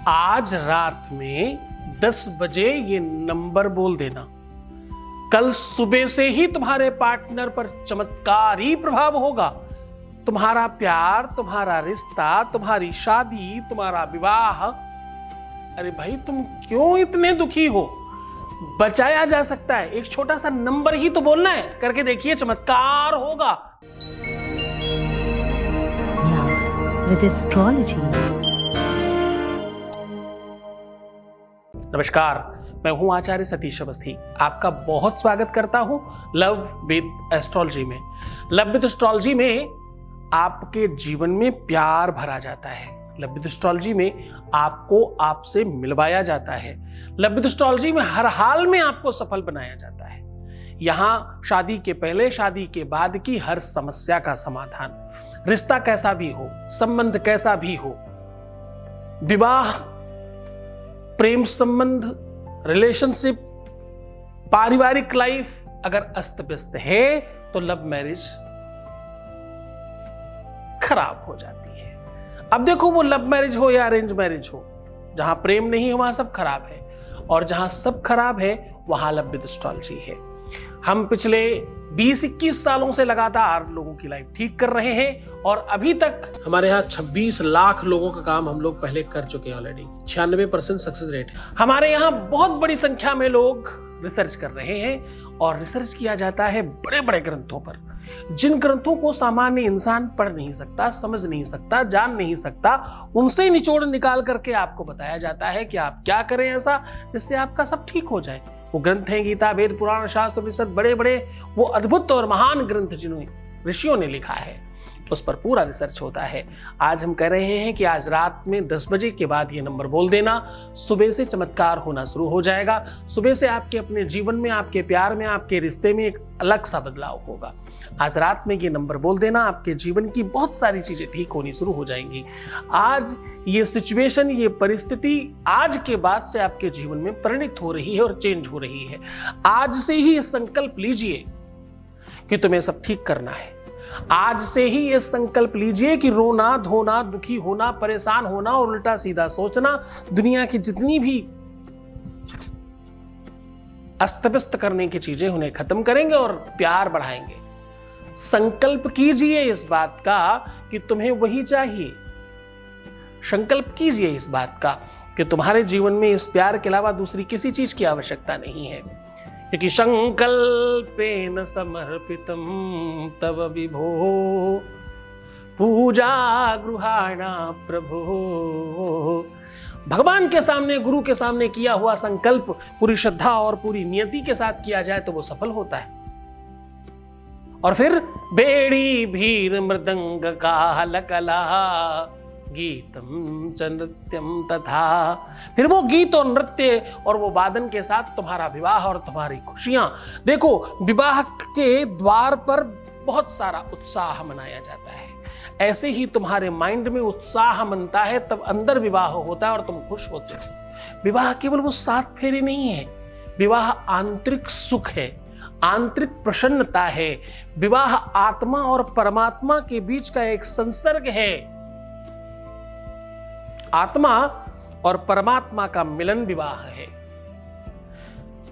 आज रात में 10 बजे ये नंबर बोल देना। कल सुबह से ही तुम्हारे पार्टनर पर चमत्कारी प्रभाव होगा। तुम्हारा प्यार, तुम्हारा रिश्ता, तुम्हारी शादी, तुम्हारा विवाह। अरे भाई, तुम क्यों इतने दुखी हो? बचाया जा सकता है। एक छोटा सा नंबर ही तो बोलना है। करके देखिए, चमत्कार होगा। With astrology. नमस्कार, मैं हूं आचार्य सतीश अवस्थी। आपका बहुत स्वागत करता हूं लव विद एस्ट्रोलॉजी में। लव विद एस्ट्रोलॉजी में आपके जीवन में प्यार भरा जाता है। लव विद एस्ट्रोलॉजी में आपको आपसे मिलवाया जाता है। लव विद एस्ट्रोलॉजी में हर हाल में आपको सफल बनाया जाता है। यहां शादी के पहले, शादी के बाद की हर समस्या का समाधान, रिश्ता कैसा भी हो, संबंध कैसा भी हो, विवाह, प्रेम संबंध, रिलेशनशिप, पारिवारिक लाइफ अगर अस्त व्यस्त है तो लव मैरिज खराब हो जाती है। अब देखो, वो लव मैरिज हो या अरेंज मैरिज हो, जहां प्रेम नहीं है वहां सब खराब है, और जहां सब खराब है वहां लव विद एस्ट्रोलॉजी है। हम पिछले 20-21 सालों से लगातार लोगों की लाइफ ठीक कर रहे हैं, और अभी तक हमारे यहाँ 26 लाख लोगों का काम हम लोग पहले कर चुके हैं ऑलरेडी। 96% सक्सेस रेट है। हमारे यहाँ बहुत बड़ी संख्या में लोग रिसर्च कर रहे हैं, और रिसर्च किया जाता है बड़े बड़े ग्रंथों पर, जिन ग्रंथों को सामान्य इंसान पढ़ नहीं सकता, समझ नहीं सकता, जान नहीं सकता। उनसे निचोड़ निकाल करके आपको बताया जाता है कि आप क्या करें ऐसा जिससे आपका सब ठीक हो जाए। वो ग्रंथ हैं गीता, वेद, पुराण, शास्त्र, उपनिषद, बड़े बड़े वो अद्भुत और महान ग्रंथ जिन्हें ऋषियों ने लिखा है, उस पर पूरा रिसर्च होता है। आज हम कह रहे हैं कि आज रात में 10 बजे के बाद ये नंबर बोल देना। सुबह से चमत्कार होना शुरू हो जाएगा। सुबह से आपके अपने जीवन में, आपके प्यार में, आपके रिश्ते में एक अलग सा बदलाव होगा। आज रात में ये नंबर बोल देना, आपके जीवन की बहुत सारी चीजें ठीक होनी शुरू हो जाएंगी। आज ये सिचुएशन, ये परिस्थिति आज के बाद से आपके जीवन में परिणित हो रही है और चेंज हो रही है। आज से ही संकल्प लीजिए कि तुम्हें सब ठीक करना है। आज से ही ये संकल्प लीजिए कि रोना, धोना, दुखी होना, परेशान होना और उल्टा सीधा सोचना, दुनिया की जितनी भी अस्त व्यस्त करने की चीजें उन्हें खत्म करेंगे और प्यार बढ़ाएंगे। संकल्प कीजिए इस बात का कि तुम्हें वही चाहिए। संकल्प कीजिए इस बात का कि तुम्हारे जीवन में इस प्यार के अलावा दूसरी किसी चीज की आवश्यकता नहीं है। क्योंकि संकल्पेन समर्पितम तव विभो पूजा गृहाणा प्रभो। भगवान के सामने, गुरु के सामने किया हुआ संकल्प पूरी श्रद्धा और पूरी नियति के साथ किया जाए तो वो सफल होता है। और फिर बेड़ी भीर मृदंग काल कला गीतम च नृत्यम तथा, फिर वो गीत और नृत्य और वो वादन के साथ तुम्हारा विवाह और तुम्हारी खुशियां। देखो, विवाह के द्वार पर बहुत सारा उत्साह मनाया जाता है। ऐसे ही तुम्हारे माइंड में उत्साह मनता है, तब अंदर विवाह होता है और तुम खुश होते हो। विवाह केवल वो 7 फेरे नहीं है। विवाह आंतरिक सुख है, आंतरिक प्रसन्नता है। विवाह आत्मा और परमात्मा के बीच का एक संसर्ग है। आत्मा और परमात्मा का मिलन विवाह है।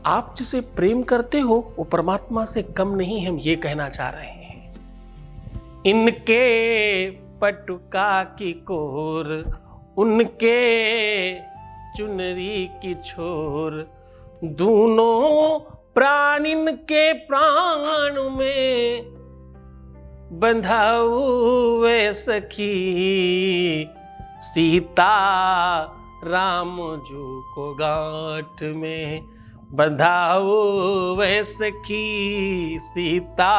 आप जिसे प्रेम करते हो वो परमात्मा से कम नहीं, हम ये कहना चाह रहे हैं। इनके पटुका की कोर, उनके चुनरी की छोर, दोनों प्राण इनके प्राण में बंधा हुए सखी, सीता राम जू को गांठ में बंधाओ वे सखी, सीता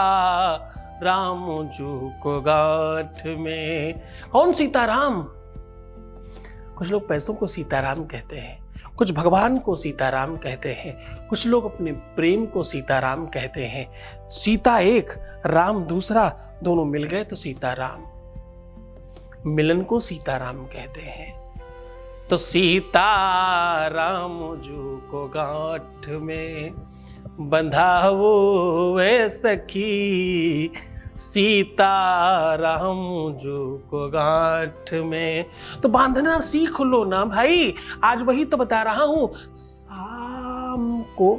राम जू को गांठ में। कौन सीताराम? कुछ लोग पैसों को सीताराम कहते हैं, कुछ भगवान को सीताराम कहते हैं, कुछ लोग अपने प्रेम को सीताराम कहते हैं। सीता एक, राम दूसरा, दोनों मिल गए तो सीताराम। मिलन को सीताराम कहते हैं। तो सीता राम जू को गांठ में बंधा वो वे सखी, सीताराम जो को गांठ में। तो बांधना सीख लो ना भाई, आज वही तो बता रहा हूं। शाम को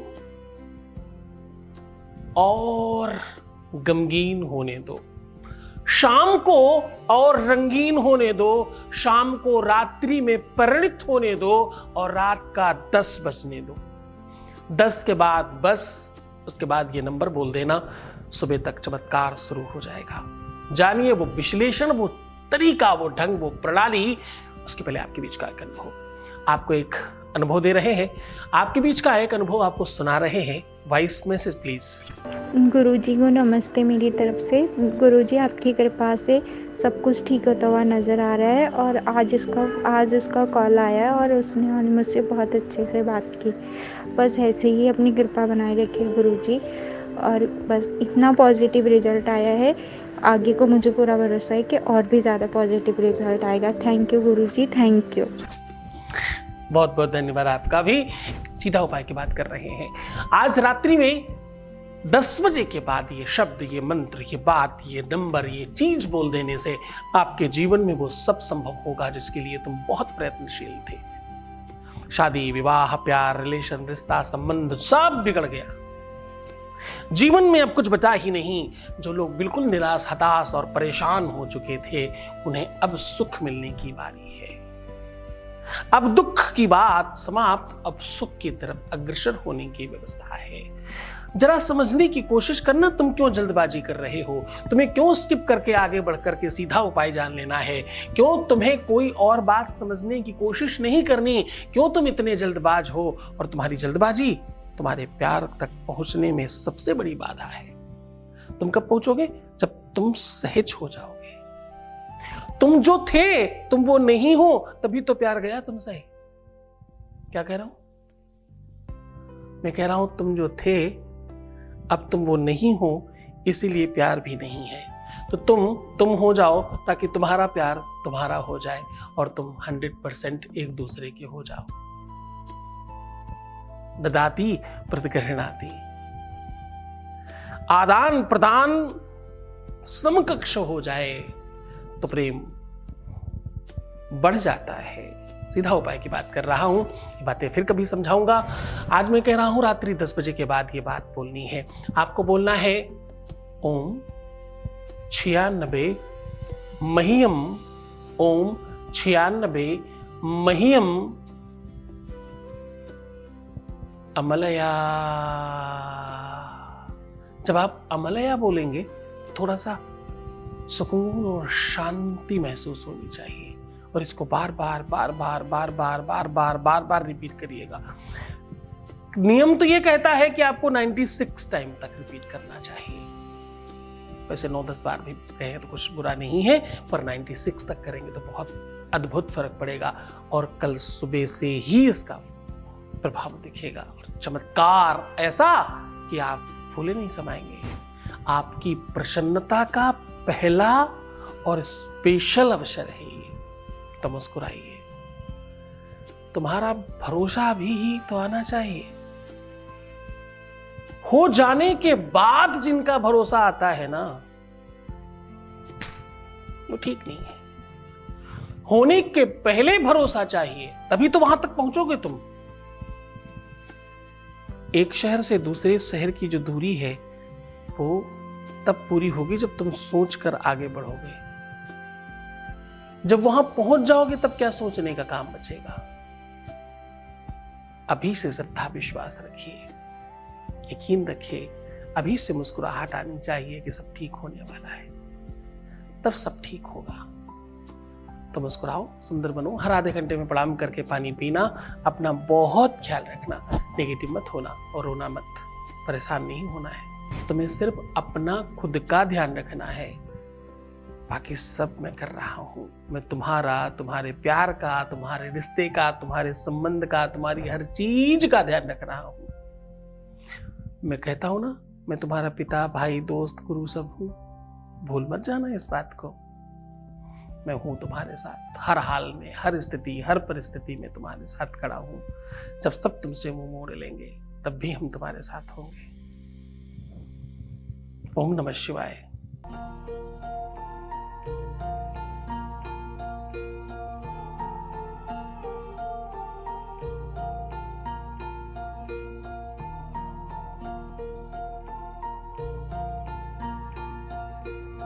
और गमगीन होने दो, शाम को और रंगीन होने दो, शाम को रात्रि में परिणित होने दो और रात का 10 बजने दो। 10 के बाद बस, उसके बाद ये नंबर बोल देना, सुबह तक चमत्कार शुरू हो जाएगा। जानिए वो विश्लेषण, वो तरीका, वो ढंग, वो प्रणाली। उसके पहले आपके बीच का एक अनुभव, आपको एक अनुभव दे रहे हैं, आपके बीच का एक अनुभव आपको सुना रहे हैं। Voice message please. गुरुजी को नमस्ते मेरी तरफ से। गुरुजी, आपकी कृपा से सब कुछ ठीक होता हुआ नज़र आ रहा है और आज उसका कॉल आया और उसने मुझसे बहुत अच्छे से बात की। बस ऐसे ही अपनी कृपा बनाए रखिए गुरुजी, और बस इतना पॉजिटिव रिजल्ट आया है, आगे को मुझे पूरा भरोसा है कि और भी ज़्यादा पॉजिटिव रिजल्ट आएगा। Thank you Guruji, thank you. बहुत बहुत धन्यवाद आपका भी। सीधा उपाय की बात कर रहे हैं। आज रात्रि में 10 बजे के बाद ये शब्द, ये मंत्र, ये बात, ये नंबर, ये चीज बोल देने से आपके जीवन में वो सब संभव होगा जिसके लिए तुम बहुत प्रयत्नशील थे। शादी, विवाह, प्यार, रिलेशन, रिश्ता, संबंध सब बिगड़ गया। जीवन में अब कुछ बचा ही नहीं। जो लोग बिल्कुल निराश, हताश और परेशान हो चुके थे, उन्हें अब सुख मिलने की बारी है। अब दुख की बात समाप्त, अब सुख की तरफ अग्रसर होने की व्यवस्था है। जरा समझने की कोशिश करना, तुम क्यों जल्दबाजी कर रहे हो? तुम्हें क्यों स्किप करके आगे बढ़ करके सीधा उपाय जान लेना है? क्यों तुम्हें कोई और बात समझने की कोशिश नहीं करनी? क्यों तुम इतने जल्दबाज हो? और तुम्हारी जल्दबाजी तुम्हारे प्यार तक पहुंचने में सबसे बड़ी बाधा है। तुम कब पहुंचोगे? जब तुम सहज हो जाओगे। तुम जो थे तुम वो नहीं हो, तभी तो प्यार गया तुमसे। क्या कह रहा हूं? मैं कह रहा हूं तुम जो थे अब तुम वो नहीं हो, इसीलिए प्यार भी नहीं है। तो तुम हो जाओ ताकि तुम्हारा प्यार तुम्हारा हो जाए और तुम 100% एक दूसरे के हो जाओ। ददाती प्रतिगृह्णाति, आदान प्रदान समकक्ष हो जाए तो प्रेम बढ़ जाता है। सीधा उपाय की बात कर रहा हूं, ये बातें फिर कभी समझाऊंगा। आज मैं कह रहा हूं रात्रि 10 बजे के बाद ये बात बोलनी है। आपको बोलना है ओम 96 मह्यम, ओम 96 मह्यम अमलया। जब आप अमलया बोलेंगे थोड़ा सा सुकून और शांति महसूस होनी चाहिए, और इसको बार बार रिपीट करिएगा। नियम तो ये कहता है कि आपको 96 टाइम तक रिपीट करना चाहिए। वैसे 9-10 बार भी कहें तो कुछ बुरा नहीं है, पर 96 तक करेंगे तो बहुत अद्भुत फर्क पड़ेगा और कल सुबह से ही इसका प्रभाव दिखेगा। और चमत्कार ऐसा कि आप भूले नहीं समाएंगे। आपकी प्रसन्नता का पहला और स्पेशल अवसर है ये, तो मुस्कुराइए। तुम्हारा भरोसा भी तो आना चाहिए। हो जाने के बाद जिनका भरोसा आता है ना, वो ठीक नहीं है। होने के पहले भरोसा चाहिए, तभी तो वहां तक पहुंचोगे तुम। एक शहर से दूसरे शहर की जो दूरी है वो तब पूरी होगी जब तुम सोचकर आगे बढ़ोगे। जब वहां पहुंच जाओगे तब क्या सोचने का काम बचेगा। अभी से श्रद्धा विश्वास रखिए, यकीन रखिए। अभी से मुस्कुराहट आनी चाहिए कि सब ठीक होने वाला है, तब सब ठीक होगा। तो मुस्कुराओ, सुंदर बनो। हर आधे घंटे में प्रणाम करके पानी पीना। अपना बहुत ख्याल रखना, नेगेटिव मत होना और रोना मत, परेशान नहीं होना है। तुम्हें सिर्फ अपना खुद का ध्यान रखना है, बाकी सब मैं कर रहा हूं। मैं तुम्हारा, तुम्हारे प्यार का, तुम्हारे रिश्ते का, तुम्हारे संबंध का, तुम्हारी हर चीज का ध्यान रख रहा हूं। मैं कहता हूं ना, मैं तुम्हारा पिता, भाई, दोस्त, गुरु सब हूं। भूल मत जाना इस बात को। मैं हूं तुम्हारे साथ हर हाल में, हर स्थिति, हर परिस्थिति में तुम्हारे साथ खड़ा हूं। जब सब तुमसे मुंह मोड़ लेंगे तब भी हम तुम्हारे साथ होंगे। ओम नमः शिवाय।